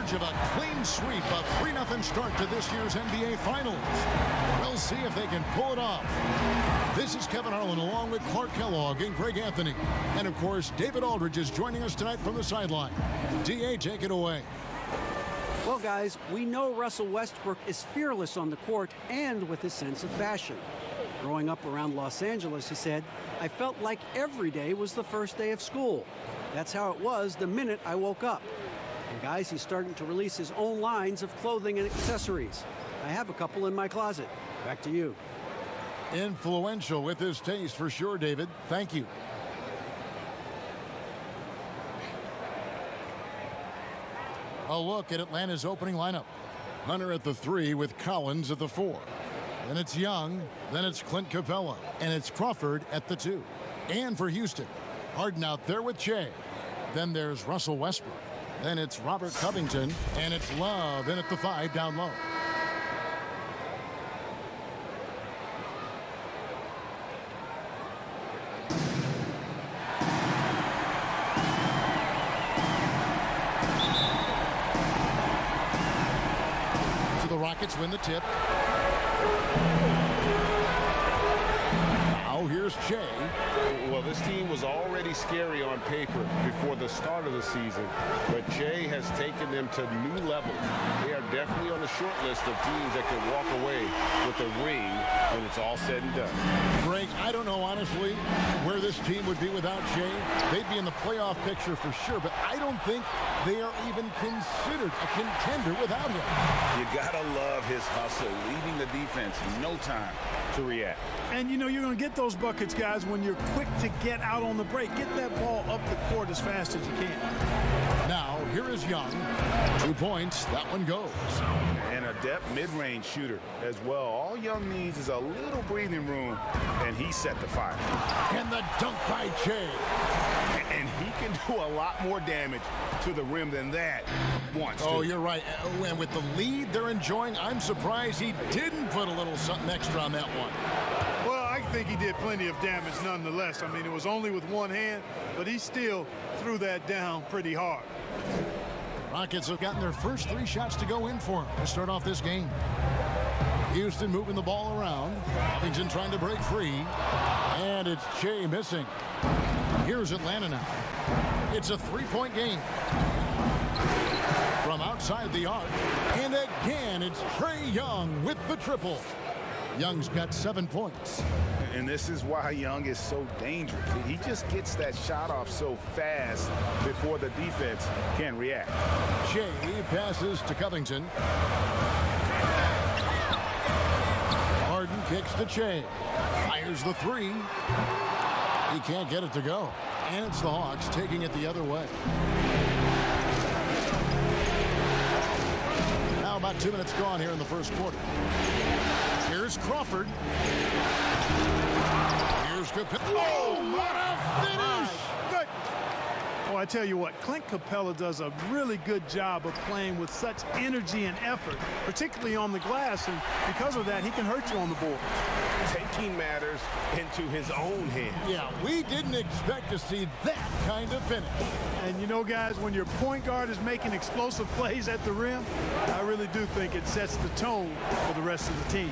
charge of a clean sweep, a 3-0 start to this year's NBA Finals. We'll see if they can pull it off. This is Kevin Harlan along with Clark Kellogg and Greg Anthony. And, of course, David Aldridge is joining us tonight from the sideline. D.A., take it away. Well, guys, we know Russell Westbrook is fearless on the court and with his sense of fashion. Growing up around Los Angeles, he said, I felt like every day was the first day of school. That's how it was the minute I woke up. And guys, he's starting to release his own lines of clothing and accessories. I have a couple in my closet. Back to you. Influential with his taste for sure, David. Thank you. A look at Atlanta's opening lineup. Hunter at the 3 with Collins at the 4. Then it's Young, then it's Clint Capella, and it's Crawford at the 2. And for Houston, Harden out there with Che. Then there's Russell Westbrook. Then it's Robert Covington, and it's Love in at the 5 down low. So the Rockets win the tip. Now here's Che. Well, this team was already scary on paper before the start of the season, but Che has taken them to new levels. They are definitely on the short list of teams that can walk away with a ring when it's all said and done. Greg, I don't know, honestly, where this team would be without Che. They'd be in the playoff picture for sure, but I don't think they are even considered a contender without him. You gotta love his hustle, leading the defense, no time to react. And, you know, you're going to get those buckets, guys, when you're quick to get out on the break. Get that ball up the court as fast as you can. Now, here is Young. 2 points. That one goes. And a depth mid-range shooter as well. All Young needs is a little breathing room, and he set the fire. And the dunk by Che. And he can do a lot more damage to the rim than that once. Oh, you're right. And with the lead they're enjoying, I'm surprised he didn't put a little something extra on that one. Well, I think he did plenty of damage nonetheless. I mean, it was only with one hand, but he still threw that down pretty hard. Rockets have gotten their first 3 shots to go in for him to start off this game. Houston moving the ball around. Covington trying to break free. And it's Che missing. Here's Atlanta now. It's a 3-point game. From outside the arc. And again, it's Trae Young with the triple. Young's got 7 points. And this is why Young is so dangerous. He just gets that shot off so fast before the defense can react. Che passes to Covington. Harden kicks to Che. Fires the 3. He can't get it to go. And it's the Hawks taking it the other way. Now about 2 minutes gone here in the first quarter. Here's Crawford. Here's Capella. Oh, what a finish! Good. Oh, I tell you what, Clint Capella does a really good job of playing with such energy and effort, particularly on the glass, and because of that, he can hurt you on the board. Taking matters into his own hands. Yeah, we didn't expect to see that kind of finish. And you know, guys, when your point guard is making explosive plays at the rim, I really do think it sets the tone for the rest of the team.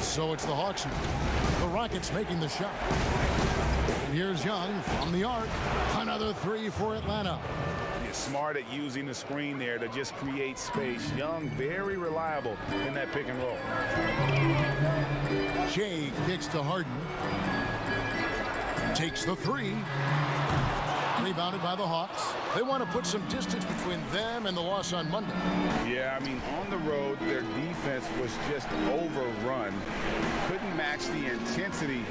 So it's the Hawks now. The Rockets making the shot. And here's Young from the arc. Another 3 for Atlanta. He's smart at using the screen there to just create space. Young, very reliable in that pick and roll. Che kicks to Harden. Takes the 3. Rebounded by the Hawks. They want to put some distance between them and the loss on Monday. Yeah, I mean, on the road, their defense was just overrun. Couldn't match the intensity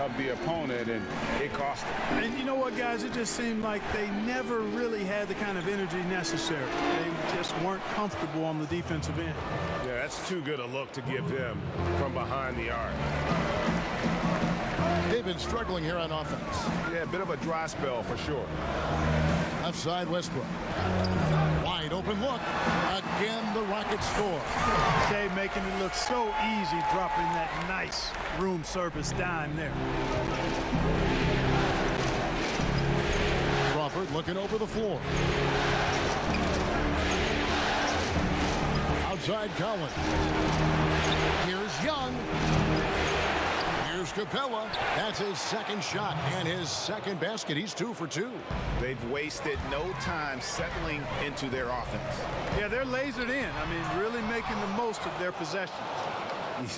of the opponent, and it cost them. And you know what, guys? It just seemed like they never really had the kind of energy necessary. They just weren't comfortable on the defensive end. Yeah, that's too good a look to give them from behind the arc. They've been struggling here on offense. Yeah, a bit of a dry spell for sure. Left side, Westbrook. Wide open look. Again, the Rockets score. Shea making it look so easy, dropping that nice room service dime there. Crawford looking over the floor. side Collins. Here's Young. Here's Capella. That's his second shot and his second basket. He's 2 for 2. They've wasted no time settling into their offense. Yeah, they're lasered in. I mean, really making the most of their possessions.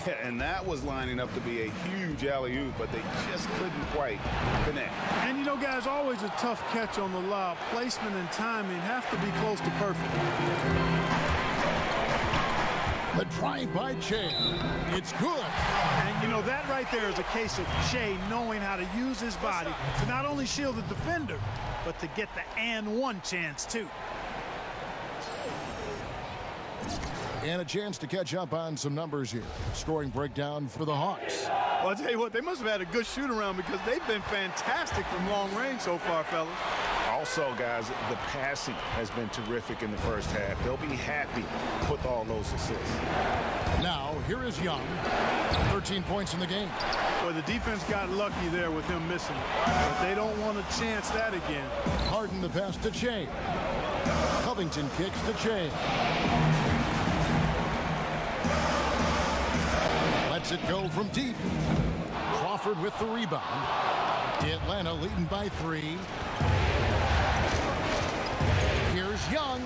Yeah, and that was lining up to be a huge alley-oop, but they just couldn't quite connect. And, you know, guys, always a tough catch on the lob. Placement and timing have to be close to perfect. The drive by Che. It's good. And, you know, that right there is a case of Che knowing how to use his body to not only shield the defender, but to get the and one chance, too. And a chance to catch up on some numbers here. Scoring breakdown for the Hawks. Well, I'll tell you what, they must have had a good shoot-around because they've been fantastic from long range so far, fellas. Also, guys, the passing has been terrific in the first half. They'll be happy with all those assists. Now, here is Young. 13 points in the game. Well, the defense got lucky there with him missing. But they don't want to chance that again. Harden the pass to Che. Covington kicks to Che. Lets it go from deep. Crawford with the rebound. Atlanta leading by 3. Here's Young.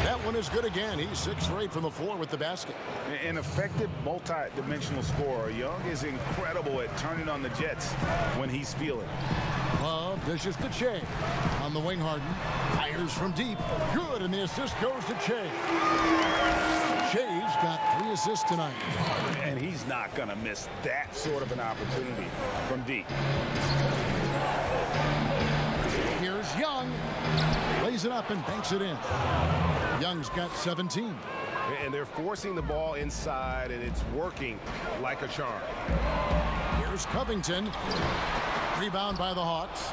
That one is good again. He's 6 for 8 from the floor with the basket. An effective multi-dimensional scorer. Young is incredible at turning on the Jets when he's feeling. Love dishes to Che. On the wing, Harden. Fires from deep. Good, and the assist goes to Che. Che's got 3 assists tonight. And he's not going to miss that sort of an opportunity from deep. Here's Young. Lays it up and banks it in. Young's got 17. And they're forcing the ball inside, and it's working like a charm. Here's Covington. Rebound by the Hawks.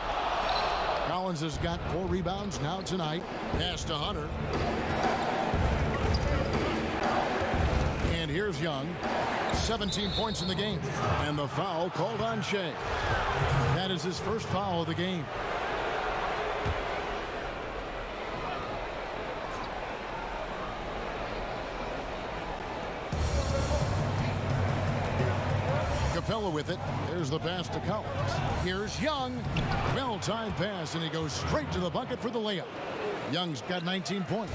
Collins has got 4 rebounds now tonight. Pass to Hunter. And here's Young. 17 points in the game. And the foul called on Che. That is his first foul of the game. Capella with it. There's the pass to Collins. Here's Young. Well-timed pass, and he goes straight to the bucket for the layup. Young's got 19 points.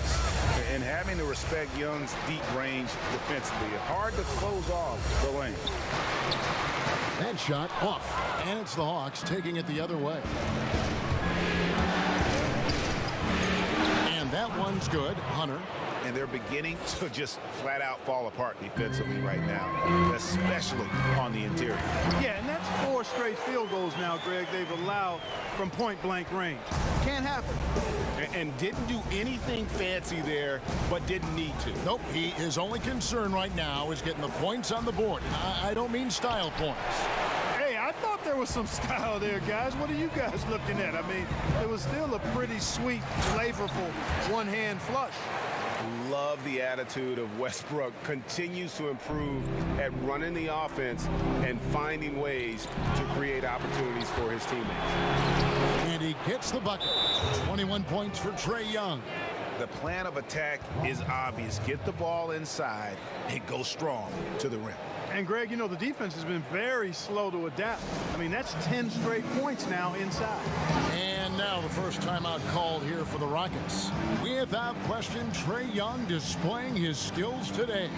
And having to respect Young's deep range defensively, hard to close off the lane. That shot off, and it's the Hawks taking it the other way. And that one's good. Hunter. And they're beginning to just flat out fall apart defensively right now, especially on the interior. Yeah, and that's 4 straight field goals now, Greg, they've allowed from point-blank range. Can't happen. And didn't do anything fancy there, but didn't need to. Nope, his only concern right now is getting the points on the board. I don't mean style points. Hey, I thought there was some style there, guys. What are you guys looking at? I mean, it was still a pretty sweet, flavorful one-hand flush. Love the attitude of Westbrook. Continues to improve at running the offense and finding ways to create opportunities for his teammates. And he gets the bucket. 21 points for Trae Young. The plan of attack is obvious. Get the ball inside and go strong to the rim. And, Greg, you know, the defense has been very slow to adapt. I mean, that's 10 straight points now inside. And now the first timeout called here for the Rockets. Without question, Trae Young displaying his skills today.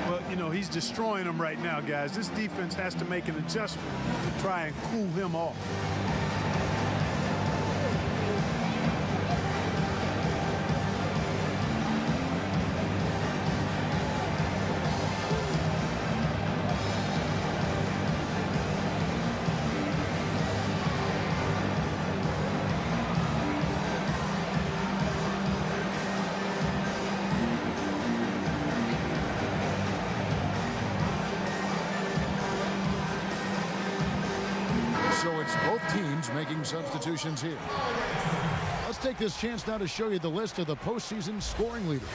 Well, you know, he's destroying them right now, guys. This defense has to make an adjustment to try and cool him off. So it's both teams making substitutions here. Let's take this chance now to show you the list of the postseason scoring leaders.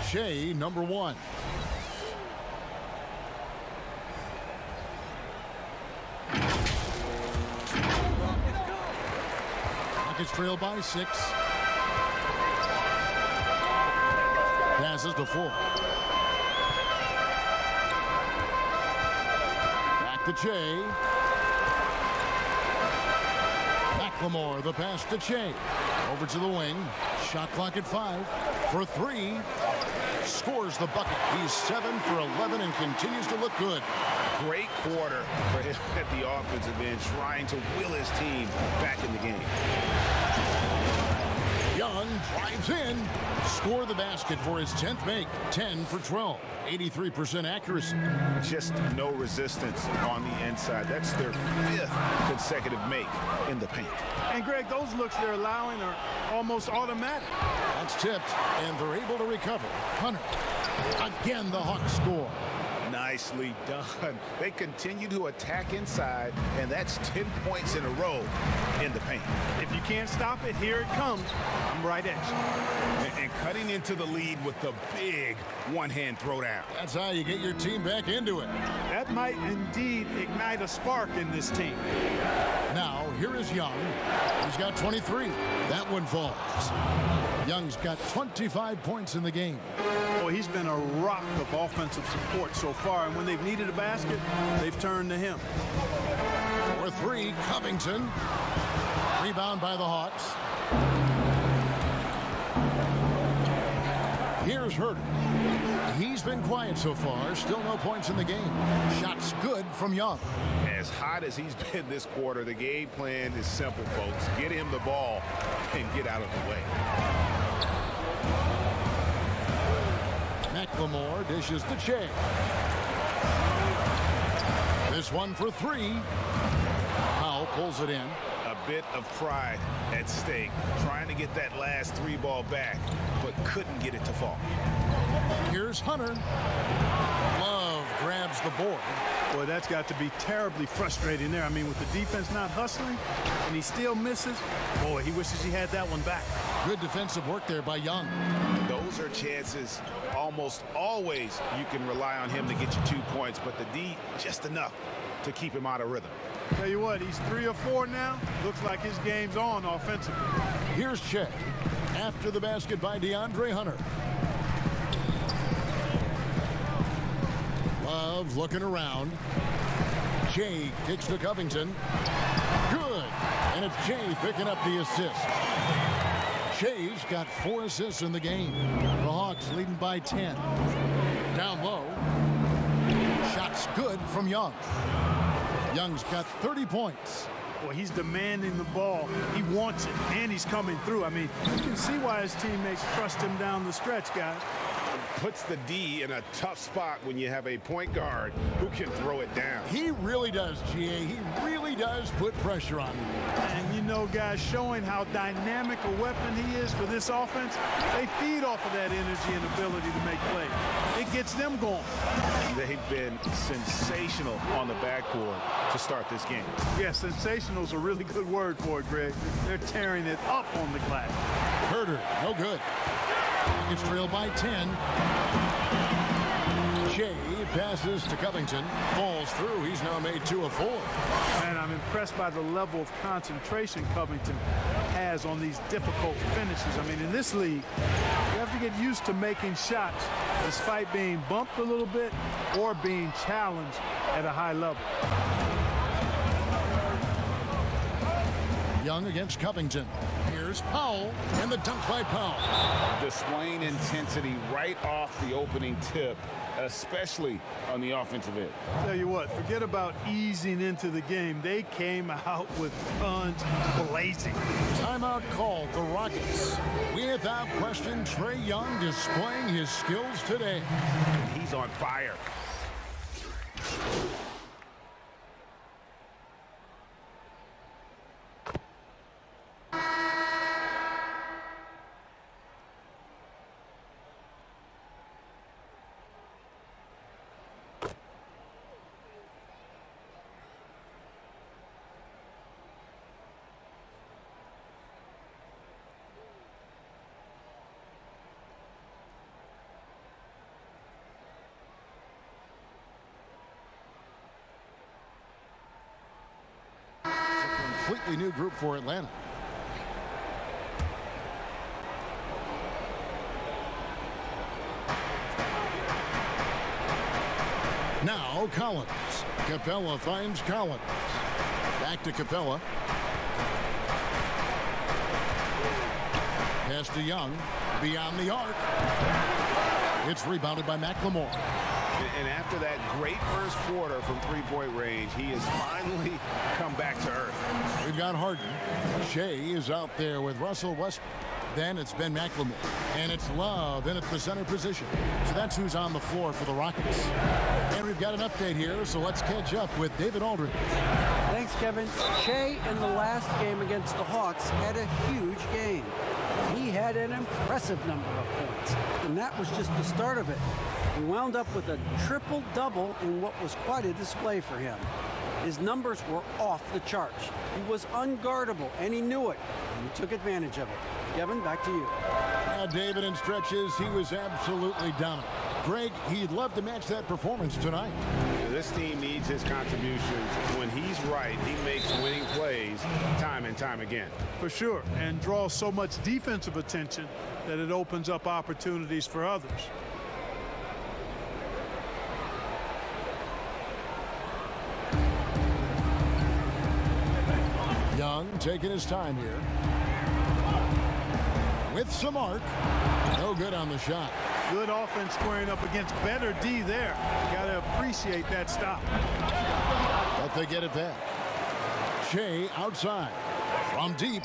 Shea, number 1. Rockets trail by 6. Passes to 4. to Che. McLemore, the pass to Che. Over to the wing. Shot clock at 5. For 3. Scores the bucket. He's 7 for 11 and continues to look good. Great quarter for him at the offensive end, trying to will his team back in the game. Young drives in. Score the basket for his 10th make. 10 for 12. 83% accuracy. Just no resistance on the inside. That's their 5th consecutive make in the paint. And, Greg, those looks they're allowing are almost automatic. That's tipped, and they're able to recover. Hunter. Again, the Hawks score. Nicely done. They continue to attack inside, and that's 10 points in a row in the paint. If you can't stop it, here it comes. I'm right at you. And cutting into the lead with the big one-hand throwdown. That's how you get your team back into it. That might indeed ignite a spark in this team. Now, here is Young. He's got 23. That one falls. Young's got 25 points in the game. Boy, he's been a rock of offensive support so far, and when they've needed a basket, they've turned to him. For 3, Covington. Rebound by the Hawks. Here's Herter. He's been quiet so far. Still no points in the game. Shots good from Young. As hot as he's been this quarter, the game plan is simple, folks. Get him the ball and get out of the way. McLemore dishes to Che. This one for 3. Powell pulls it in. A bit of pride at stake, trying to get that last 3 ball back, but couldn't get it to fall. Here's Hunter. Love grabs the board. Boy, that's got to be terribly frustrating there. I mean, with the defense not hustling and he still misses, boy, he wishes he had that one back. Good defensive work there by Young. Those are chances almost always you can rely on him to get you 2 points, but the D just enough to keep him out of rhythm. Tell you what, he's 3 or 4 now. Looks like his game's on offensively. Here's Che. After the basket by DeAndre Hunter. Love looking around. Che kicks to Covington. Good. And it's Che picking up the assist. Che's got 4 assists in the game. The Hawks leading by 10. Down low. Shots good from Young. Young's got 30 points. Boy, he's demanding the ball. He wants it, and he's coming through. I mean, you can see why his teammates trust him down the stretch, guys. Puts the D in a tough spot when you have a point guard who can throw it down. He really does, GA. He really does put pressure on him. And you know, guys, showing how dynamic a weapon he is for this offense, they feed off of that energy and ability to make plays. It gets them going. They've been sensational on the backboard to start this game. Yeah, sensational is a really good word for it, Greg. They're tearing it up on the glass. Herter, no good. It's trailed by 10. Che passes to Covington. Falls through. He's now made 2 of 4. And I'm impressed by the level of concentration Covington has on these difficult finishes. I mean, in this league, you have to get used to making shots despite being bumped a little bit or being challenged at a high level. Young against Covington. Here's Powell, and the dunk by Powell. Displaying intensity right off the opening tip, especially on the offensive end. Tell you what, forget about easing into the game. They came out with guns blazing. Timeout called the Rockets. Without question, Trae Young displaying his skills today. He's on fire. Completely new group for Atlanta. Now Collins. Capella finds Collins. Back to Capella. Pass to Young. Beyond the arc. It's rebounded by McLemore. And after that great first quarter from three-point range, he has finally come back to earth. We've got Harden. Shea is out there with Russell Westbrook. Then it's Ben McLemore. And it's Love in at the center position. So that's who's on the floor for the Rockets. And we've got an update here, so let's catch up with David Aldridge. Thanks, Kevin. Shea in the last game against the Hawks had a huge game. He had an impressive number of points, and that was just the start of it. He wound up with a triple-double in what was quite a display for him. His numbers were off the charts. He was unguardable, and he knew it, and he took advantage of it. Kevin, back to you. Now, David, in stretches, he was absolutely dominant. Greg, he'd love to match that performance tonight. This team needs his contributions. When he's right, he makes winning plays time and time again. For sure, and draws so much defensive attention that it opens up opportunities for others. Young taking his time here. With some arc. No good on the shot. Good offense squaring up against better D there. Got to appreciate that stop. But they get it back. Shea outside. From deep.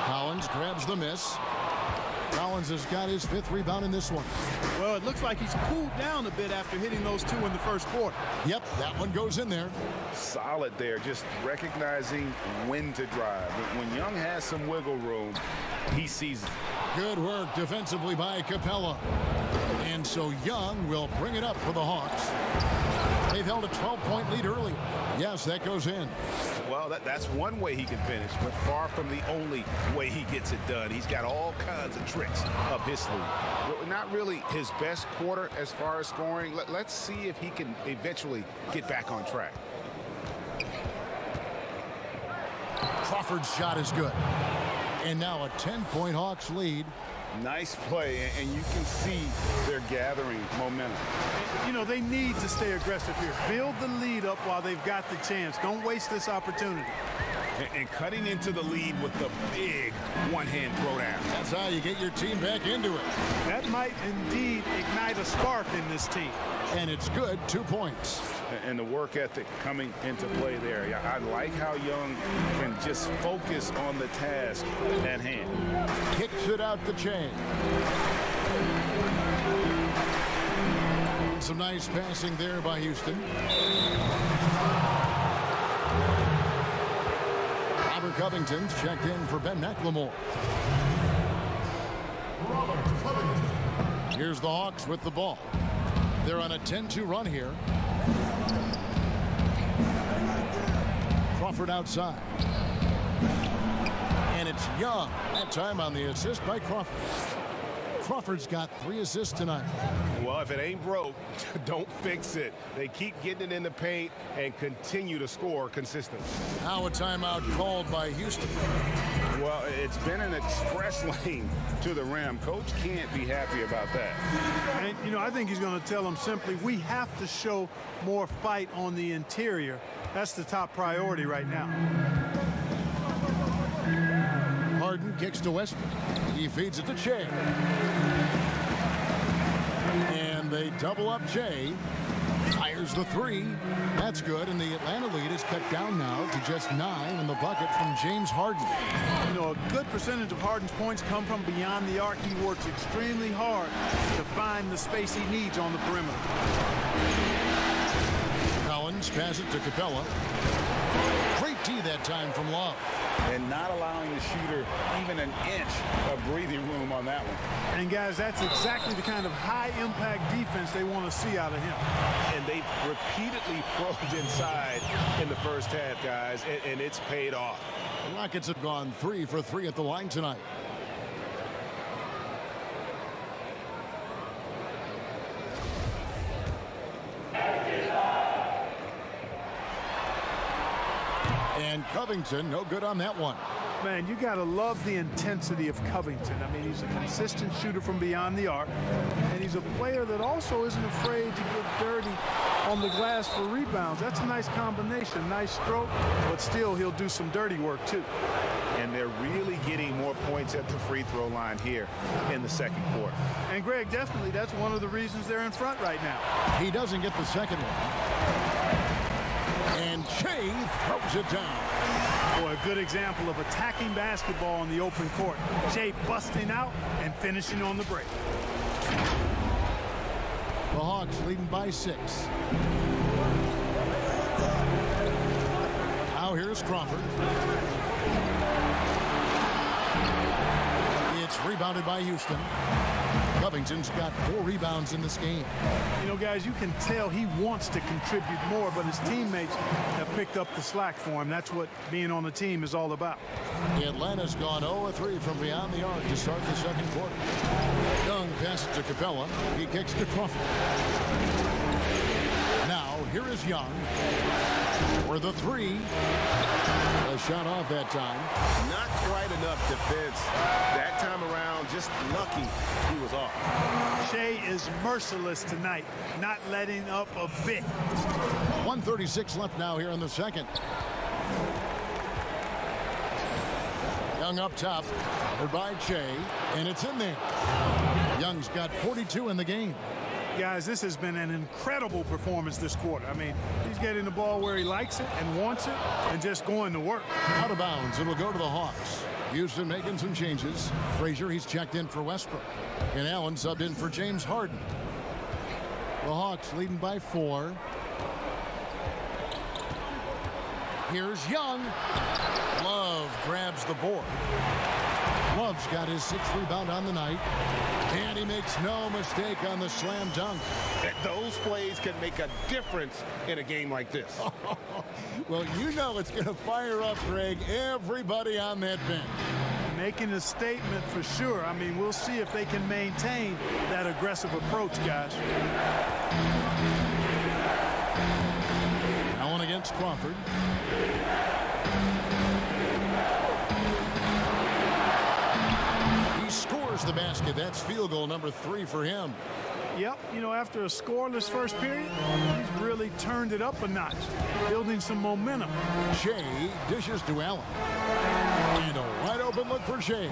Collins grabs the miss. Collins has got his 5th rebound in this one. Well, it looks like he's cooled down a bit after hitting those 2 in the first quarter. Yep, that one goes in there. Solid there, just recognizing when to drive. When Young has some wiggle room, he sees it. Good work defensively by Capella. And so Young will bring it up for the Hawks. They've held a 12-point lead earlier. Yes, that goes in. Well, that's one way he can finish, but far from the only way he gets it done. He's got all kinds of tricks up his sleeve. Not really his best quarter as far as scoring. Let's see if he can eventually get back on track. Crawford's shot is good. And now a 10-point Hawks lead. Nice play, and you can see they're gathering momentum. You know, they need to stay aggressive here. Build the lead up while they've got the chance. Don't waste this opportunity. And cutting into the lead with the big one-hand throwdown. That's how you get your team back into it. That might indeed ignite a spark in this team. And it's good, 2 points. And the work ethic coming into play there. I like how Young can just focus on the task at hand. Kicks it out the chain. Some nice passing there by Houston. Robert Covington's checked in for Ben McLemore. Here's the Hawks with the ball. They're on a 10-2 run here. Crawford outside. And it's Young. That time on the assist by Crawford. Crawford's got 3 assists tonight. Well, if it ain't broke, don't fix it. They keep getting it in the paint and continue to score consistently. Now a timeout called by Houston. Well, it's been an express lane to the rim. Coach can't be happy about that. And, you know, I think he's going to tell them simply, we have to show more fight on the interior. That's the top priority right now. Harden kicks to Westbrook. He feeds it to Shea. And they double up Shea. Fires the 3. That's good, and the Atlanta lead is cut down now to just 9 in the bucket from James Harden. You know, a good percentage of Harden's points come from beyond the arc. He works extremely hard to find the space he needs on the perimeter. Collins pass it to Capella. Great D that time from Love. And not allowing the shooter even an inch of breathing room on that one. And, guys, that's exactly the kind of high-impact defense they want to see out of him. And they've repeatedly probed inside in the first half, guys, and it's paid off. The Rockets have gone 3 for 3 at the line tonight. And Covington, no good on that one. Man, you got to love the intensity of Covington. I mean, he's a consistent shooter from beyond the arc, and he's a player that also isn't afraid to get dirty on the glass for rebounds. That's a nice combination, nice stroke, but still he'll do some dirty work too. And they're really getting more points at the free throw line here in the second quarter. And Greg, definitely that's one of the reasons they're in front right now. He doesn't get the second one. And Shea throws it down. Boy, a good example of attacking basketball on the open court. Shea busting out and finishing on the break. The Hawks leading by 6. Now here's Crawford. It's rebounded by Houston. Covington's got 4 rebounds in this game. You know, guys, you can tell he wants to contribute more, but his teammates have picked up the slack for him. That's what being on the team is all about. Atlanta's gone 0-3 from beyond the arc to start the second quarter. Young passes to Capella. He kicks to Crawford. Now, here is Young for the 3. A shot off that time. Not quite enough defense. That time around, just lucky he was off. Shea is merciless tonight, not letting up a bit. 1:36 left now here in the second. Young up top, covered by Shea, and it's in there. Young's got 42 in the game. Guys, this has been an incredible performance this quarter. I mean, he's getting the ball where he likes it and wants it and just going to work. Out of bounds, it'll go to the Hawks. Houston making some changes. Frazier, he's checked in for Westbrook. And Allen subbed in for James Harden. The Hawks leading by 4. Here's Young. Love grabs the board. Love's got his 6th rebound on the night. And he makes no mistake on the slam dunk. Those plays can make a difference in a game like this. Well, you know it's going to fire up, Greg, everybody on that bench. Making a statement for sure. I mean, we'll see if they can maintain that aggressive approach, guys. Allen against Crawford. He scores the basket. That's field goal number 3 for him. Yep, you know, after a scoreless first period, he's really turned it up a notch, building some momentum. Shea dishes to Allen. And a wide open look for Shea.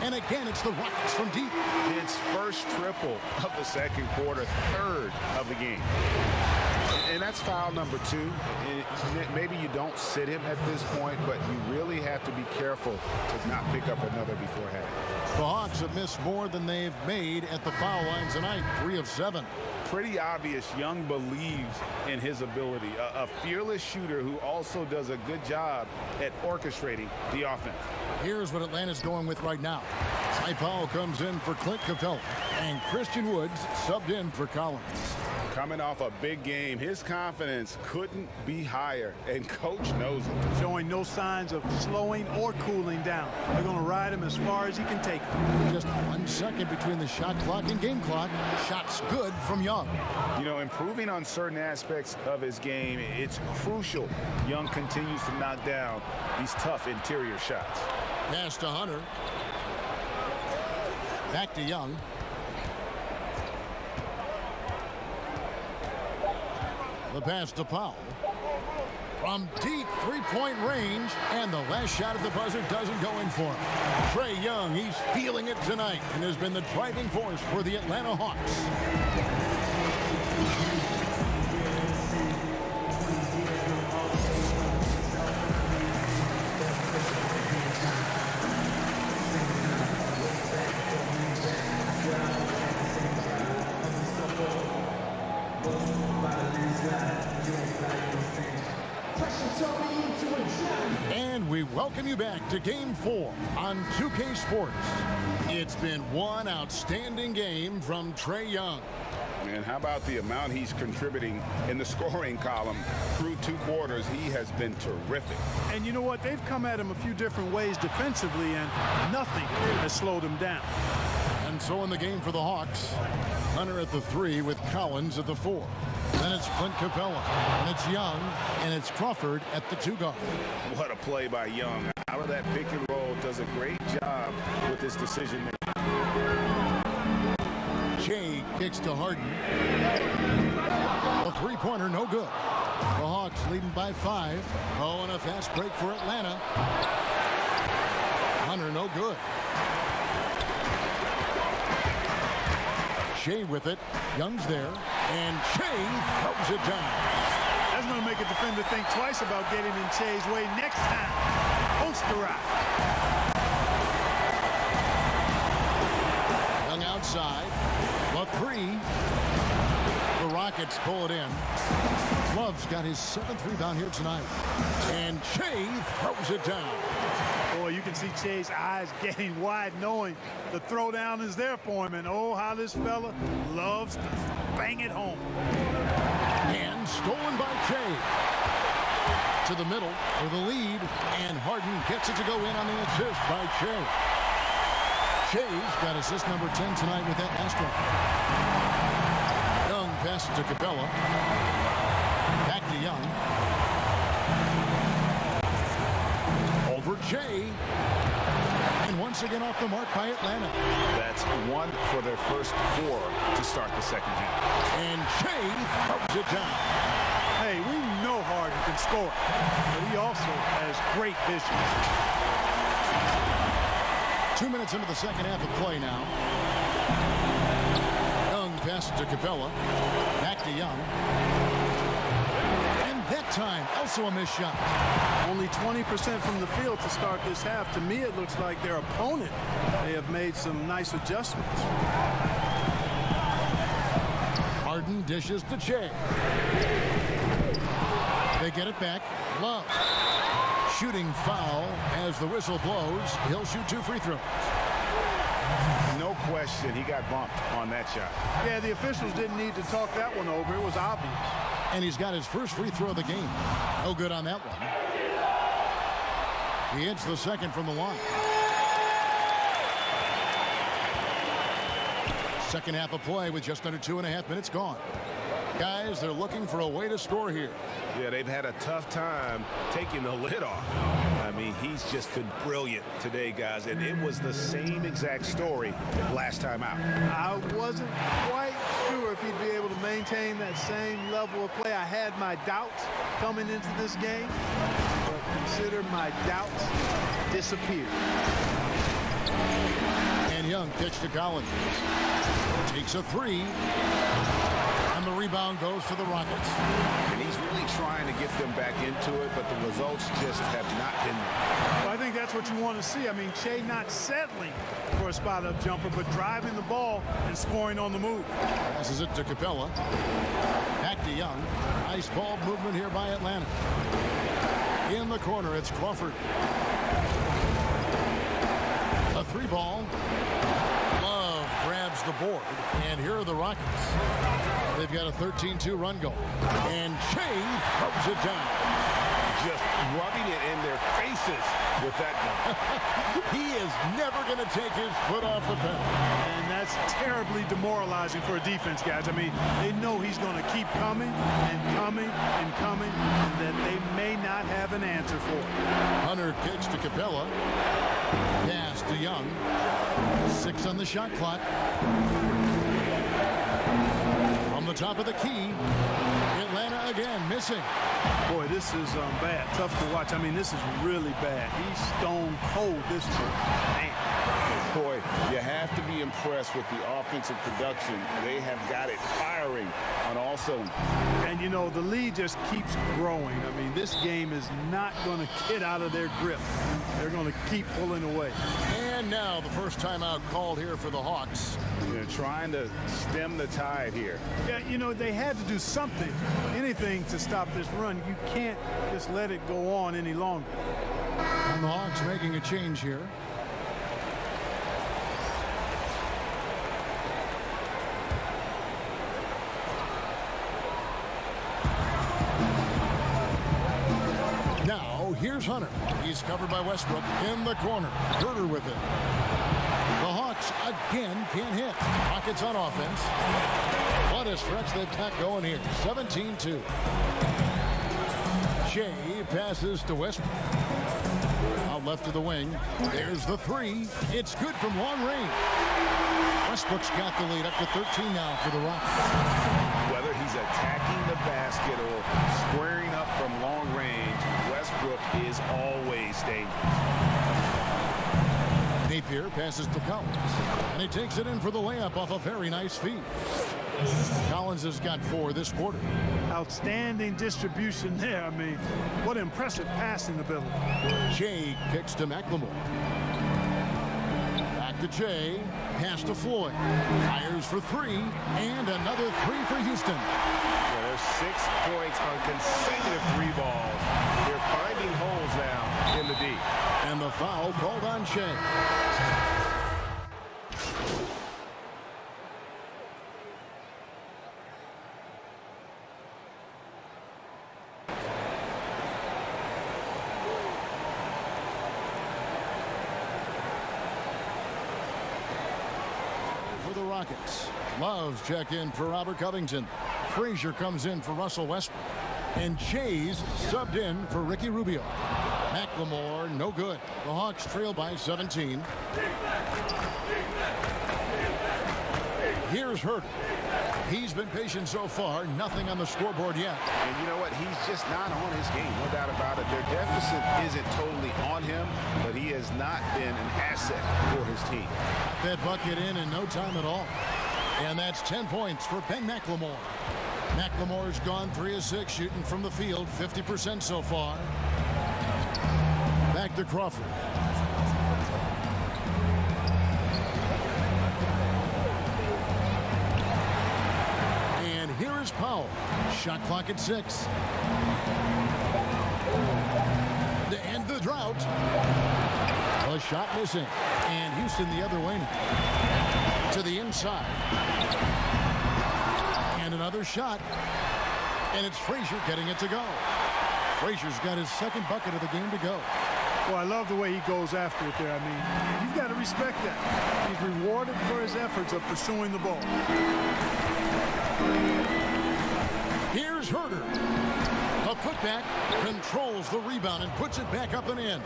And again, it's the Rockets from deep. It's first triple of the second quarter, 3rd of the game. And that's foul number 2. Maybe you don't sit him at this point, but you really have to be careful to not pick up another before half. The Hawks have missed more than they've made at the foul line tonight, 3 of 7. Pretty obvious Young believes in his ability. A fearless shooter who also does a good job at orchestrating the offense. Here's what Atlanta's going with right now. Cy Powell comes in for Clint Capella. And Christian Woods subbed in for Collins. Coming off a big game, his confidence couldn't be higher, and coach knows it. Showing no signs of slowing or cooling down. They're going to ride him as far as he can take him. Just 1 second between the shot clock and game clock. Shots good from Young. You know, improving on certain aspects of his game, it's crucial Young continues to knock down these tough interior shots. Pass to Hunter. Back to Young. The pass to Powell. From deep 3-point range, and the last shot at the buzzer doesn't go in for him. Trae Young, he's feeling it tonight and has been the driving force for the Atlanta Hawks. And we welcome you back to Game 4 on 2K Sports. It's been one outstanding game from Trae Young. And how about the amount he's contributing in the scoring column through 2 quarters? He has been terrific. And you know what? They've come at him a few different ways defensively, and nothing has slowed him down. And so in the game for the Hawks, Hunter at the 3 with Collins at the 4. Then it's Clint Capella. And it's Young. And it's Crawford at the 2 guard. What a play by Young. Out of that pick and roll, does a great job with his decision making. Shea kicks to Harden. A 3-pointer, no good. The Hawks leading by 5. Oh, and a fast break for Atlanta. Hunter, no good. Shea with it. Young's there. And Shea throws it down. That's going to make a defender think twice about getting in Shea's way next time. Posterize. Young outside. A 3. The Rockets pull it in. Love's got his 7th rebound here tonight. And Shea throws it down. Boy, you can see Shea's eyes getting wide, knowing the throwdown is there for him. And oh, how this fella loves to bang it home. And stolen by Shea. To the middle for the lead. And Harden gets it to go in on the assist by Shea. Shea's got assist number 10 tonight with that last one. Young passes to Capella. Back to Young. Over Shea. And once again off the mark by Atlanta. That's 1 for their first 4 to start the second half. And Shea throws it down. Hey, we know Harden can score, but he also has great vision. 2 minutes into the second half of play now. Young passes to Capella. Back to Young. And that time, also a missed shot. Only 20% from the field to start this half. To me, it looks like their opponent may have made some nice adjustments. Harden dishes to Shea. They get it back. Love. Shooting foul as the whistle blows. He'll shoot 2 free throws. No question, he got bumped on that shot. Yeah, the officials didn't need to talk that one over. It was obvious. And he's got his first free throw of the game. No good on that one. He hits the second from the line. Second half of play with just under 2.5 minutes gone. Guys, they're looking for a way to score here. Yeah, they've had a tough time taking the lid off. I mean, he's just been brilliant today, guys, and it was the same exact story last time out. I wasn't quite sure if he'd be able to maintain that same level of play. I had my doubts coming into this game, but consider my doubts disappeared. And Young pitch to Collins. Takes a 3. And the rebound goes to the Rockets. And he's really trying to get them back into it, but the results just have not been there. Well, I think that's what you want to see. I mean, Shea not settling for a spot-up jumper, but driving the ball and scoring on the move. Passes it to Capella. Back to Young. Nice ball movement here by Atlanta. In the corner, it's Crawford. A 3-ball. Love grabs the board. And here are the Rockets. They've got a 13-2 run going. And Shea throws it down. Just rubbing it in their faces with that gun. He is never going to take his foot off the pedal. And that's terribly demoralizing for a defense, guys. I mean, they know he's going to keep coming and coming and coming, and that they may not have an answer for it. Hunter kicks to Capella. Pass to Young. 6 on the shot clock. From the top of the key, Atlanta again missing. Boy, this is bad. Tough to watch. I mean, this is really bad. He's stone cold this time. Man. Boy, you have to be impressed with the offensive production. They have got it firing on all cylinders. And, you know, the lead just keeps growing. I mean, this game is not going to get out of their grip. They're going to keep pulling away. And now the first timeout called here for the Hawks. They're trying to stem the tide here. Yeah, you know, they had to do something, anything to stop this run. You can't just let it go on any longer. And the Hawks making a change here. Now, here's Hunter. He's covered by Westbrook in the corner. Herter with it. The Hawks again can't hit. Rockets on offense. What a stretch they've got going here. 17-2. Shea passes to Westbrook. Out left of the wing. There's the three. It's good from long range. Westbrook's got the lead up to 13 now for the Rockets. Whether he's attacking the basket or squaring up from long range, Westbrook is always dangerous. Napier passes to Collins, and he takes it in for the layup off a very nice feed. Collins has got 4 this quarter. Outstanding distribution there. I mean, what impressive passing ability. Shea kicks to McLemore. Back to Shea. Pass to Floyd. Fires for 3, and another 3 for Houston. Yeah, there's 6 points on consecutive 3 balls. They're finding holes now in the D. And the foul called on Shea. For the Rockets, Love's checked in for Robert Covington. Frazier comes in for Russell Westbrook. And Shay's subbed in for Ricky Rubio. McLemore, no good. The Hawks trail by 17. Here's Herter. He's been patient so far. Nothing on the scoreboard yet. And you know what? He's just not on his game. No doubt about it. Their deficit isn't totally on him, but he has not been an asset for his team. That bucket in no time at all. And that's 10 points for Ben McLemore. McLemore's gone 3 of 6 shooting from the field, 50% so far. Back to Crawford. And here is Powell. Shot clock at 6. To end the drought. A shot missing. And Houston the other way now. To the inside. And another shot. And it's Frazier getting it to go. Frazier's got his second bucket of the game to go. Well, I love the way he goes after it there. I mean, you've got to respect that. He's rewarded for his efforts of pursuing the ball. Here's Herter. A putback, controls the rebound and puts it back up and in.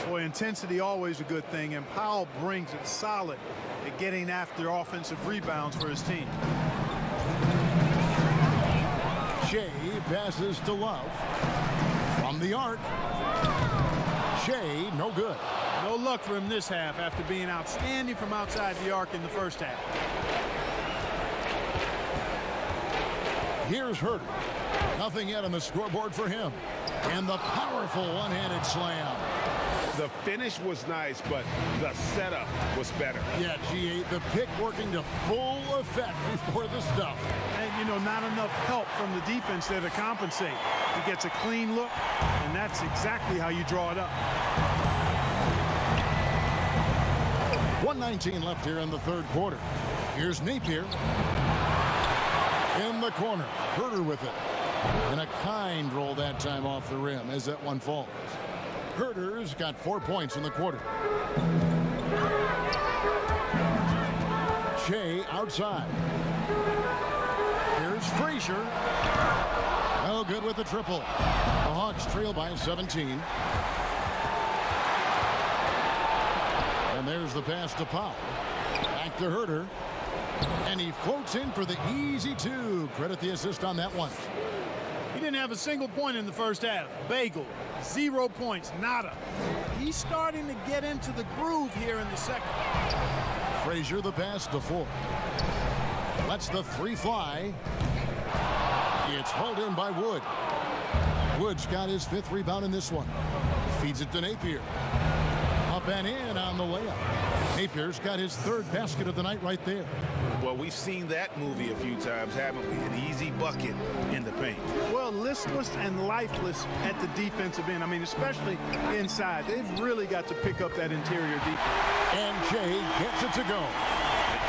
Boy, intensity always a good thing, and Powell brings it solid at getting after offensive rebounds for his team. Shea passes to Love. From the arc. Shea, no good. No luck for him this half after being outstanding from outside the arc in the first half. Here's Herter. Nothing yet on the scoreboard for him. And the powerful one-handed slam. The finish was nice, but the setup was better. Yeah, G8, the pick working to full effect before the stuff. And, you know, not enough help from the defense there to compensate. He gets a clean look, and that's exactly how you draw it up. 1:19 left here in the third quarter. Here's Napier. In the corner. Herter with it. And a kind roll that time off the rim as that one falls. Herter's got 4 points in the quarter. Shea outside. Here's Frazier. No good with the triple. The Hawks trail by 17. And there's the pass to Powell. Back to Herter. And he floats in for the easy 2. Credit the assist on that one. He didn't have a single point in the first half. Bagel, 0 points, nada. He's starting to get into the groove here in the second. Frazier the pass to Ford. Lets the 3 fly. It's hauled in by Wood. Wood's got his 5th rebound in this one. Feeds it to Napier. Up and in on the layup. Napier's got his 3rd basket of the night right there. Well, we've seen that movie a few times, haven't we? An easy bucket in the paint. Well, listless and lifeless at the defensive end. I mean, especially inside. They've really got to pick up that interior defense. And Shea gets it to go.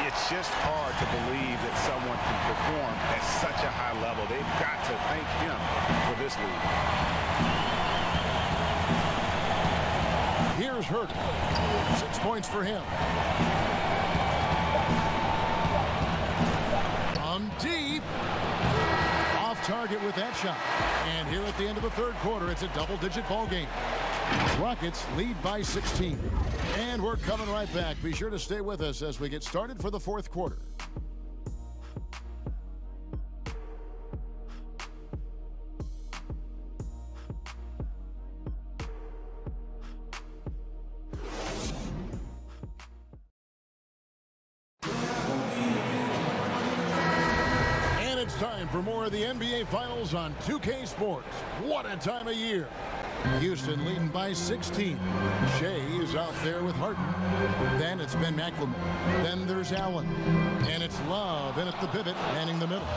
It's just hard to believe that someone can perform at such a high level. They've got to thank him for this lead. Here's Herter. 6 points for him. shot. And here at the end of the third quarter, it's a double-digit ball game. Rockets lead by 16. And we're coming right back. Be sure to stay with us as we get started for the fourth quarter. Time for more of the NBA Finals on 2K Sports. What a time of year. Houston leading by 16. Shea is out there with Harden. Then it's Ben McLemore. Then there's Allen. And it's Love in at the pivot, manning the middle.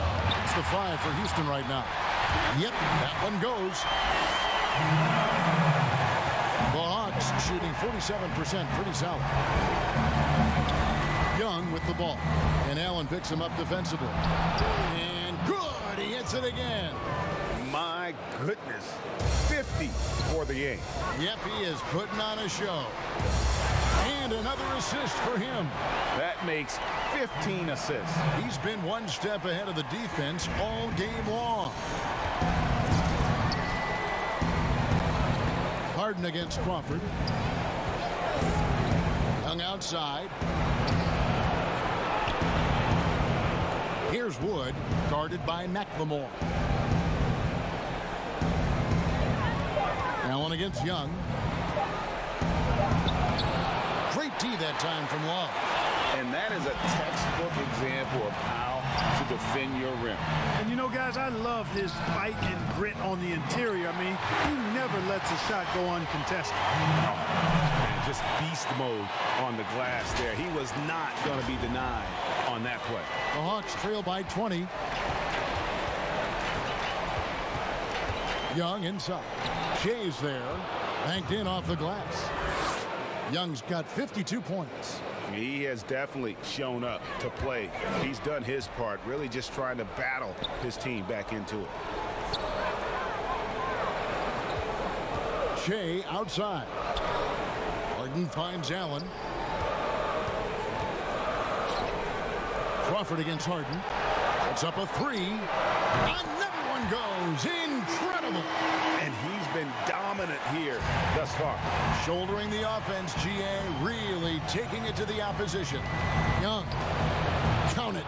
It's the 5 for Houston right now. Yep, that one goes. The Hawks shooting 47%, pretty solid. Young with the ball. And Allen picks him up defensively. And good, he hits it again. My goodness, 50 for the game. Yep, he is putting on a show. And another assist for him. That makes 15 assists. He's been one step ahead of the defense all game long. Harden against Crawford. Young outside. Here's Wood, guarded by McLemore. Allen against Young. Great D that time from Love. And that is a textbook example of how to defend your rim. And you know, guys, I love his fight and grit on the interior. I mean, he never lets a shot go uncontested. Oh, man, just beast mode on the glass there. He was not going to be denied on that play. The Hawks trail by 20. Young inside. Shea's there. Banked in off the glass. Young's got 52 points. He has definitely shown up to play. He's done his part, really just trying to battle his team back into it. Shea outside. Harden finds Allen. Crawford against Harden. It's up a 3. Another one goes. Incredible. And he's been dominant here thus far. Shouldering the offense, GA really taking it to the opposition. Young. Count it.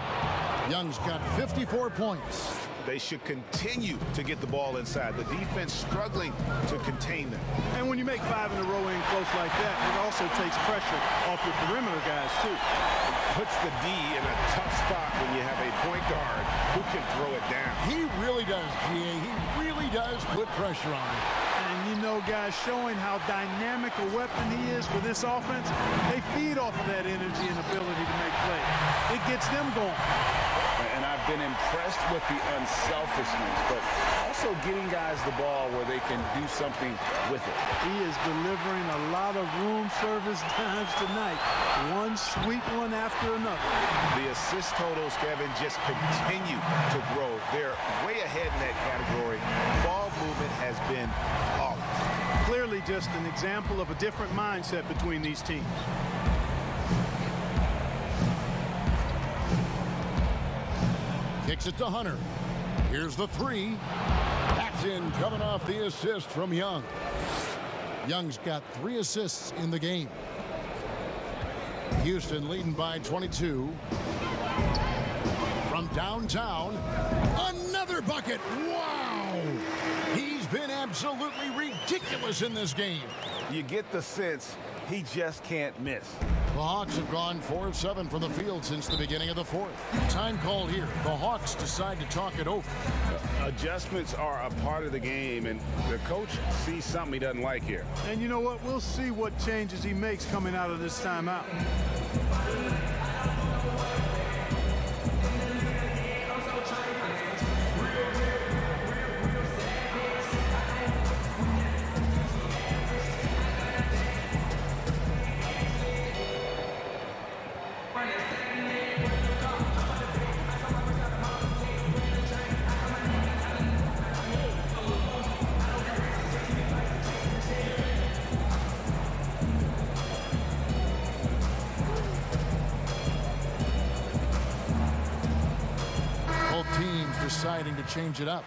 Young's got 54 points. They should continue to get the ball inside. The defense struggling to contain them. And when you make 5 in a row in close like that, it also takes pressure off your perimeter guys, too. Puts the D in a tough spot when you have a point guard who can throw it down. He really does, GA. He really does put pressure on him. And you know, guys, showing how dynamic a weapon he is for this offense, they feed off of that energy and ability to make plays. It gets them going. And I've been impressed with the unselfishness, but also getting guys the ball where they can do something with it. He is delivering a lot of room service times tonight. One sweet one after another. The assist totals, Kevin, just continue to grow. They're way ahead in that category. Ball movement has been flawless. Clearly just an example of a different mindset between these teams. Kicks it to Hunter. Here's the 3. That's in, coming off the assist from Young. Young's got 3 assists in the game. Houston leading by 22. From downtown, another bucket. Wow! He's been absolutely ridiculous in this game. You get the sense he just can't miss. The Hawks have gone 4 of 7 from the field since the beginning of the fourth. Time called here. The Hawks decide to talk it over. Adjustments are a part of the game, and the coach sees something he doesn't like here. And you know what? We'll see what changes he makes coming out of this timeout. Deciding to change it up.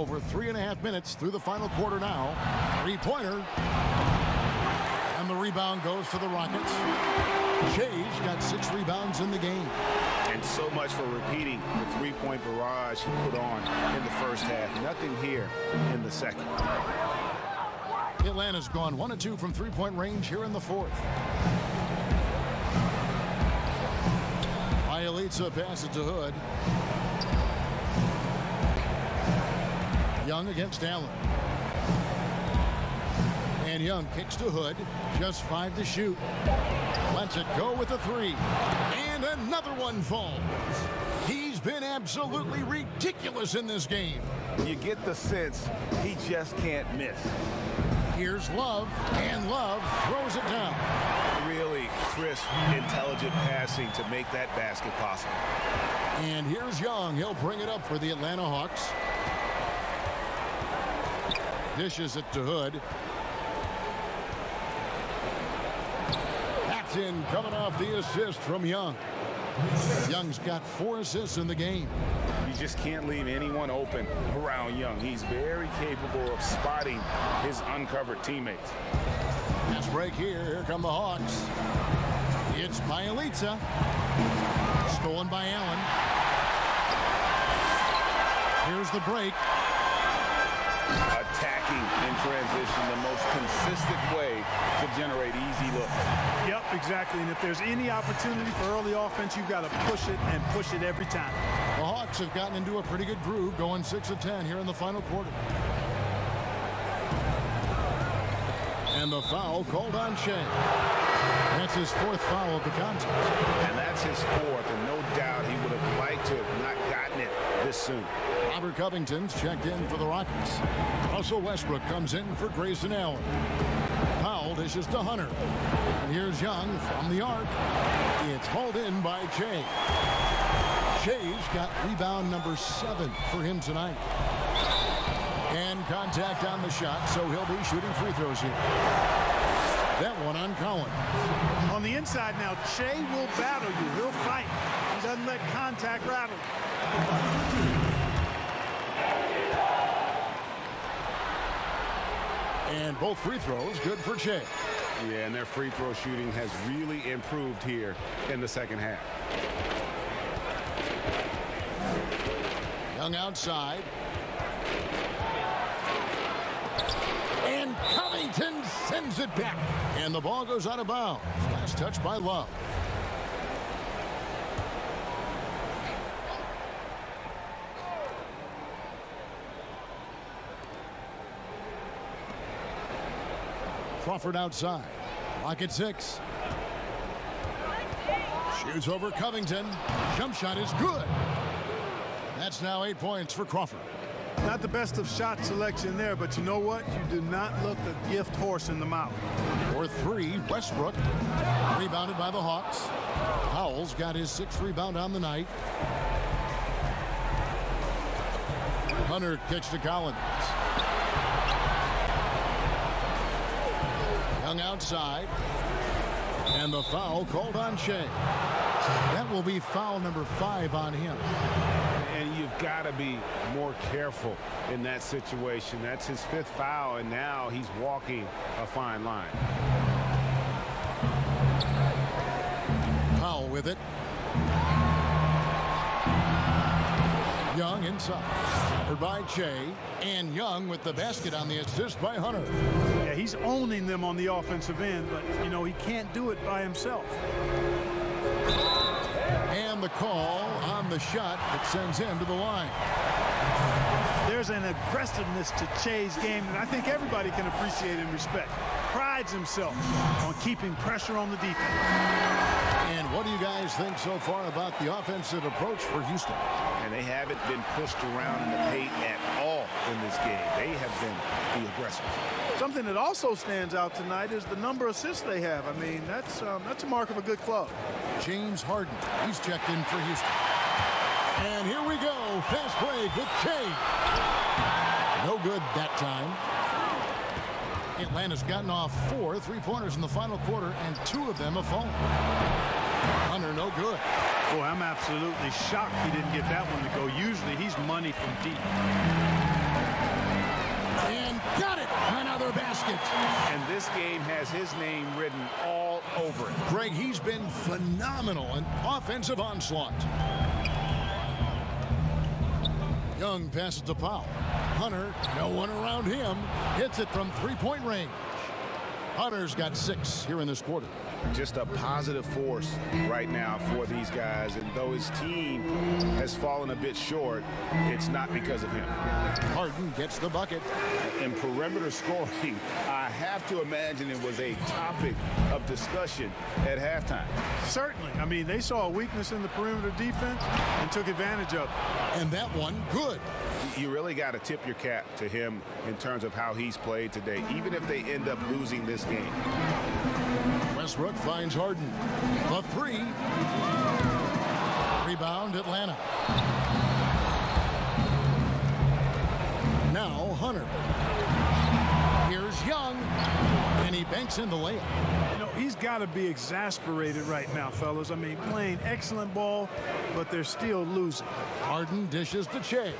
Over 3.5 minutes through the final quarter now. Three-pointer. And the rebound goes to the Rockets. Shay's got 6 rebounds in the game. And so much for repeating the three-point barrage he put on in the first half. Nothing here in the second. Atlanta's gone 1 of 2 from three-point range here in the fourth. Bielitsa passes to Hood. Young against Allen. And Young kicks to Hood. Just 5 to shoot. Lets it go with a 3. And another one falls. He's been absolutely ridiculous in this game. You get the sense he just can't miss. Here's Love, and Love throws it down. Really crisp, intelligent passing to make that basket possible. And here's Young. He'll bring it up for the Atlanta Hawks. Dishes it to Hood. That's in, coming off the assist from Young. Young's got 4 assists in the game. You just can't leave anyone open around Young. He's very capable of spotting his uncovered teammates. Fast break here. Here come the Hawks. It's Bielitsa. Stolen by Allen. Here's the break. Attacking in transition, the most consistent way to generate easy looks. Yep, exactly. And if there's any opportunity for early offense, you've got to push it and push it every time. The Hawks have gotten into a pretty good groove, going 6 of 10 here in the final quarter. And the foul called on Shea. That's his 4th foul of the contest. And that's his 4th, and no doubt he would have liked to have not gotten it this soon. Robert Covington's checked in for the Rockets. Russell Westbrook comes in for Grayson Allen. Powell dishes to Hunter. And here's Young from the arc. It's hauled in by Shea. Shea's got rebound number 7 for him tonight. And contact on the shot, so he'll be shooting free throws here. That one on Collins. On the inside now, Shea will battle you. He'll fight. He doesn't let contact rattle. And both free throws good for Shea. Yeah, and their free throw shooting has really improved here in the second half. Young outside. And Covington sends it back. And the ball goes out of bounds. Last touch by Love. Crawford outside. Lock at 6. Shoots over Covington. Jump shot is good. That's now 8 points for Crawford. Not the best of shot selection there, but you know what? You do not look a gift horse in the mouth. For 3, Westbrook. Rebounded by the Hawks. Powell's got his 6th rebound on the night. Hunter kicks to Collins. Young outside. And the foul called on Shea. That will be foul number 5 on him. And you've got to be more careful in that situation. That's his 5th foul, and now he's walking a fine line. Powell with it. Young inside. Covered by Shea. And Young with the basket on the assist by Hunter. Yeah, he's owning them on the offensive end, but, you know, he can't do it by himself. And the call on the shot that sends him to the line. There's an aggressiveness to Shea's game that I think everybody can appreciate and respect. Prides himself on keeping pressure on the defense. And what do you guys think so far about the offensive approach for Houston? And they haven't been pushed around in the paint at all in this game. They have been the aggressors. Something that also stands out tonight is the number of assists they have. I mean, that's a mark of a good club. James Harden, he's checked in for Houston. And here we go, fast break with Shea. No good that time. Atlanta's gotten off 4 three-pointers in the final quarter, and 2 of them have fallen. Hunter, no good. Boy, I'm absolutely shocked he didn't get that one to go. Usually he's money from deep. Another basket. And this game has his name written all over it. Greg, he's been phenomenal in offensive onslaught. Young passes to Powell. Hunter, no one around him. Hits it from three-point range. Hunter's got 6 here in this quarter. Just a positive force right now for these guys. And though his team has fallen a bit short, it's not because of him. Harden gets the bucket. In perimeter scoring, I have to imagine it was a topic of discussion at halftime. Certainly. I mean, they saw a weakness in the perimeter defense and took advantage of it. And that one, good. You really got to tip your cap to him in terms of how he's played today, even if they end up losing this game. Westbrook finds Harden. The 3. Rebound, Atlanta. Now Hunter. Here's Young. And he banks in the layup. You know, he's got to be exasperated right now, fellas. I mean, playing excellent ball, but they're still losing. Harden dishes to Che.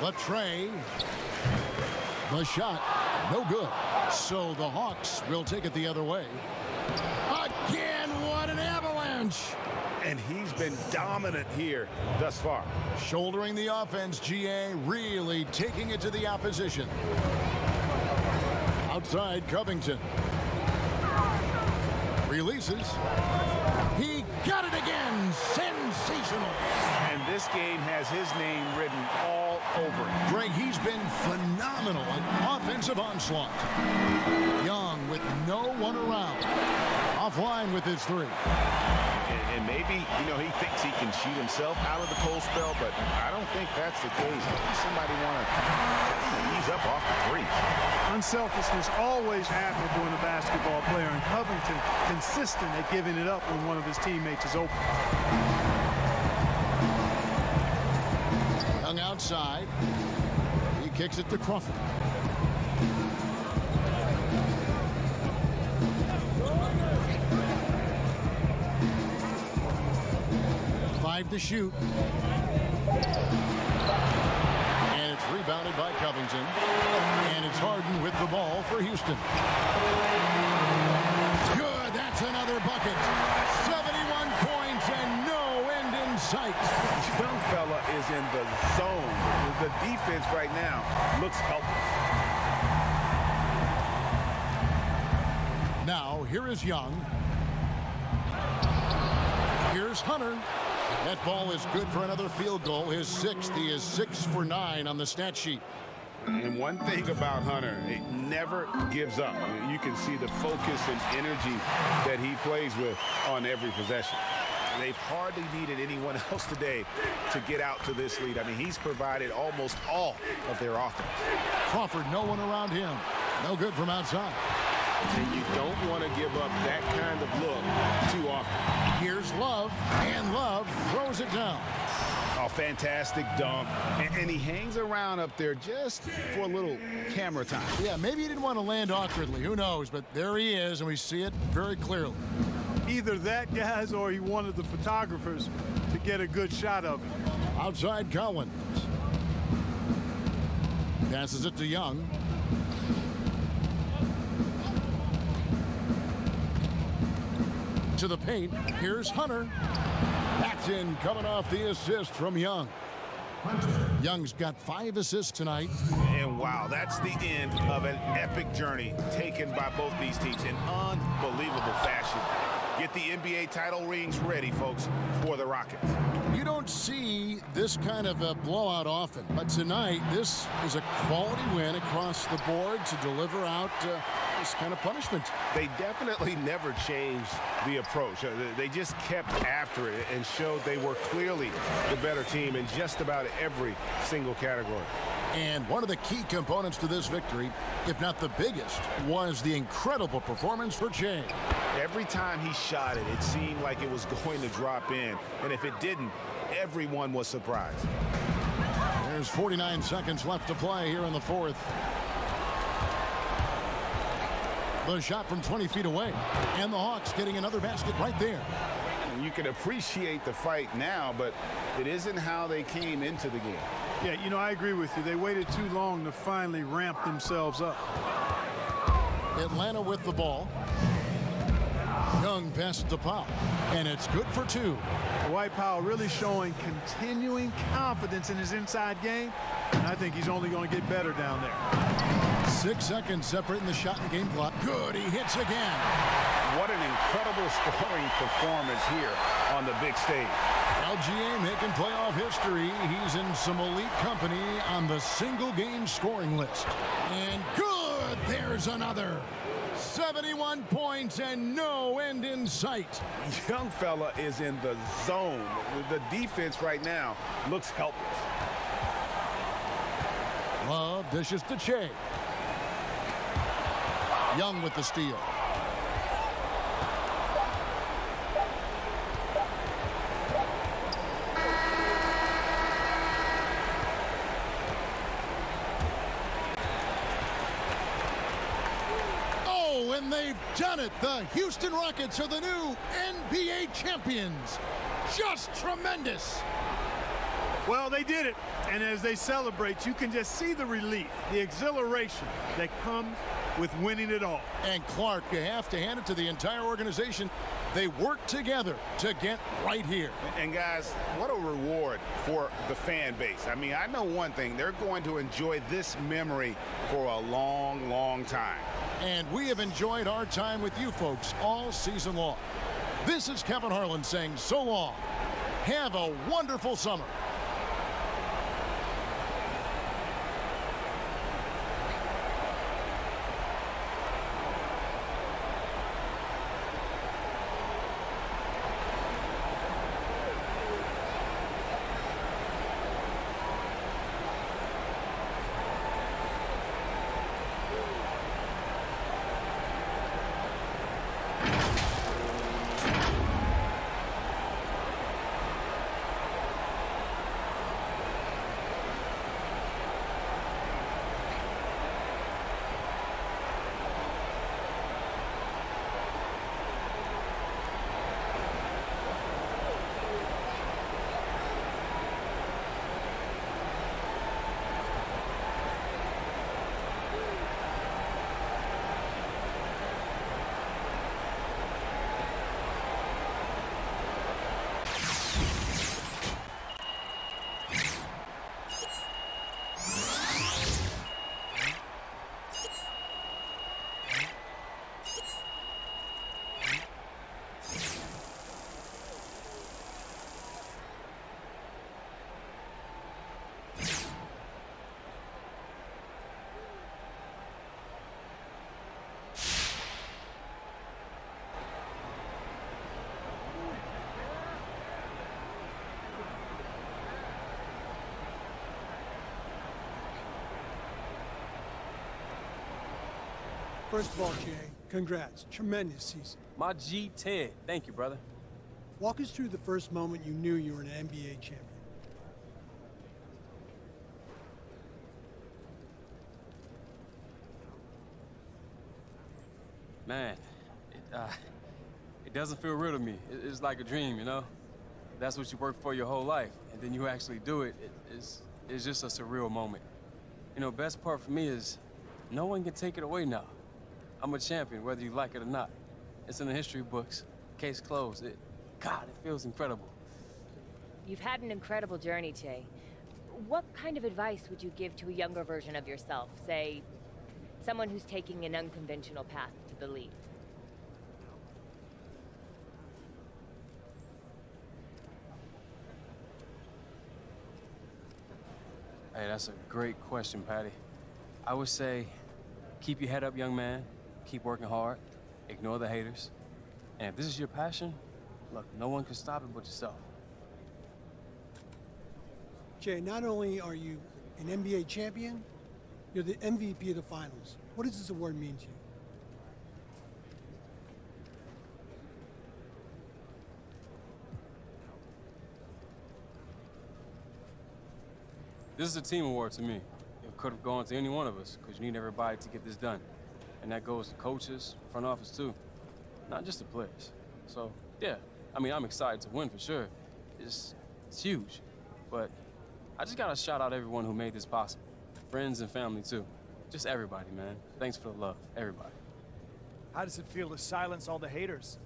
The tray. The shot. No good. So the Hawks will take it the other way. Again, what an avalanche. And he's been dominant here thus far. Shouldering the offense, GA really taking it to the opposition. Outside, Covington. Releases. He got it again. Sensational. And this game has his name written all over it. Greg, he's been phenomenal in offensive onslaught. Young with no one around. Offline with his 3. And maybe, you know, he thinks he can cheat himself out of the cold spell, but I don't think that's the case. Maybe somebody want to ease up off the 3. Unselfishness always admirable in a basketball player, and Covington consistent at giving it up when one of his teammates is open. Young outside. He kicks it to Crawford. To shoot. And it's rebounded by Covington. And it's Harden with the ball for Houston. Good. That's another bucket. 71 points and no end in sight. This young fella is in the zone. The defense right now looks helpless. Now, here is Young. Here's Hunter. That ball is good for another field goal. His 6th. He is 6 for 9 on the stat sheet. And one thing about Hunter, he never gives up. You can see the focus and energy that he plays with on every possession. They've hardly needed anyone else today to get out to this lead. I mean, he's provided almost all of their offense. Crawford, no one around him. No good from outside. And you don't want to give up that kind of look too often. Here's Love, and Love throws it down. A fantastic dunk. And he hangs around up there just for a little camera time. Yeah, maybe he didn't want to land awkwardly. Who knows? But there he is, and we see it very clearly. Either that, guys, or he wanted the photographers to get a good shot of it. Outside Collins. Passes it to Young. To the paint. Here's Hunter. That's in, coming off the assist from Young. Young's got 5 assists tonight. And wow, that's the end of an epic journey taken by both these teams in unbelievable fashion. Get the NBA title rings ready, folks, for the Rockets. You don't see this kind of a blowout often, but tonight this is a quality win across the board to deliver out this kind of punishment. They definitely never changed the approach. They just kept after it and showed they were clearly the better team in just about every single category. And one of the key components to this victory, if not the biggest, was the incredible performance for Che. Every time he shot it, it seemed like it was going to drop in. And if it didn't, everyone was surprised. There's 49 seconds left to play here in the 4th. The shot from 20 feet away. And the Hawks getting another basket right there. You can appreciate the fight now, but it isn't how they came into the game. Yeah, you know, I agree with you. They waited too long to finally ramp themselves up. Atlanta with the ball. Young passes to Powell, and it's good for 2. Dwight Powell really showing continuing confidence in his inside game, and I think he's only going to get better down there. 6 seconds separating the shot and game clock. Good, he hits again. What an incredible scoring performance here on the big stage. LGA making playoff history. He's in some elite company on the single-game scoring list. And good, there's another. 71 points and no end in sight. Young fella is in the zone. The defense right now looks helpless. Love dishes to Che. Young with the steal. Oh, and they've done it. The Houston Rockets are the new NBA champions. Just tremendous. Well, they did it, and as they celebrate, you can just see the relief, the exhilaration that comes with winning it all. And Clark, you have to hand it to the entire organization. They work together to get right here. And guys, what a reward for the fan base. I mean, I know one thing. They're going to enjoy this memory for a long, long time. And we have enjoyed our time with you folks all season long. This is Kevin Harlan saying so long. Have a wonderful summer. First of all, Jay, congrats. Tremendous season. My G10. Thank you, brother. Walk us through the first moment you knew you were an NBA champion. Man, it doesn't feel real to me. It's like a dream, you know? That's what you work for your whole life, and then you actually do it. It's just a surreal moment. You know, best part for me is no one can take it away now. I'm a champion, whether you like it or not. It's in the history books. Case closed. God, it feels incredible. You've had an incredible journey, Che. What kind of advice would you give to a younger version of yourself? Say, someone who's taking an unconventional path to the league? Hey, that's a great question, Patty. I would say, keep your head up, young man. Keep working hard. Ignore the haters. And if this is your passion, look, no one can stop it but yourself. Jay, not only are you an NBA champion, you're the MVP of the finals. What does this award mean to you? This is a team award to me. It could have gone to any one of us, because you need everybody to get this done. And that goes to coaches, front office too. Not just the players. So, yeah, I mean, I'm excited to win for sure. It's huge. But I just gotta shout out everyone who made this possible. Friends and family too. Just everybody, man. Thanks for the love, everybody. How does it feel to silence all the haters?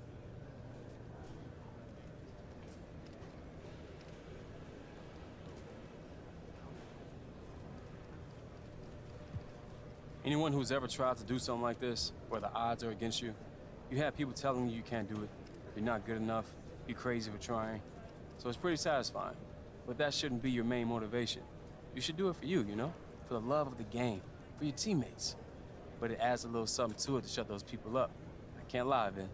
Anyone who's ever tried to do something like this, where the odds are against you, you have people telling you you can't do it, you're not good enough, you're crazy for trying. So it's pretty satisfying. But that shouldn't be your main motivation. You should do it for you, you know? For the love of the game, for your teammates. But it adds a little something to it to shut those people up. I can't lie, Vin.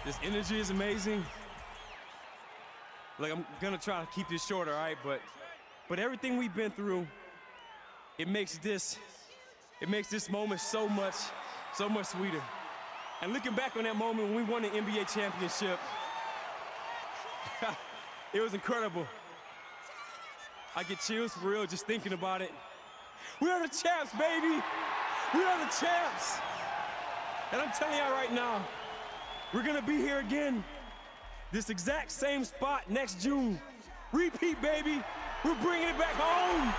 This energy is amazing. Like, I'm gonna try to keep this short, all right? But everything we've been through, it makes this moment so much sweeter. And looking back on that moment when we won the NBA championship, it was incredible. I get chills for real just thinking about it. We are the champs, baby! We are the champs! And I'm telling y'all right now, we're gonna be here again, this exact same spot next June. Repeat, baby. We're bringing it back home.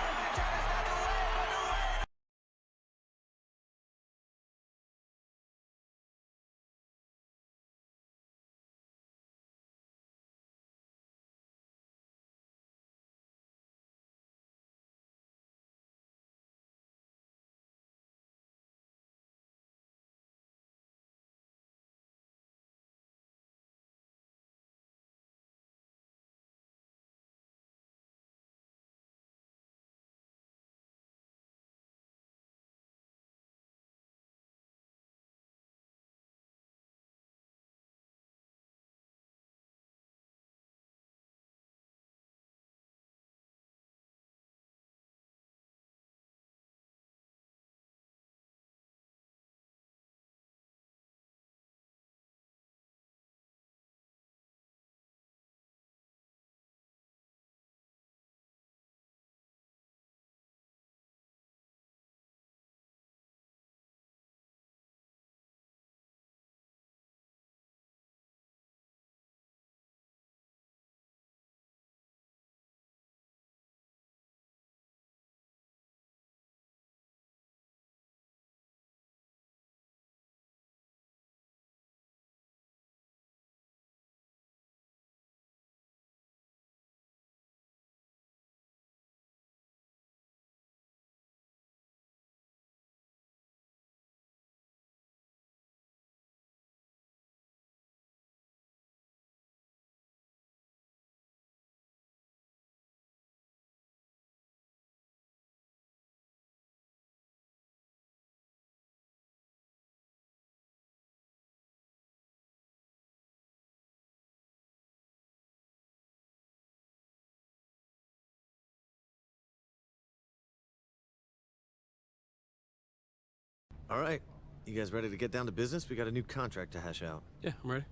All right, You guys ready to get down to business? We got a new contract to hash out. Yeah, I'm ready.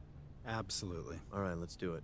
Absolutely. All right, let's do it.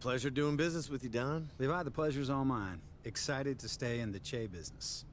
Pleasure doing business with you, Don. Levi, the pleasure's all mine. Excited to stay in the Che business.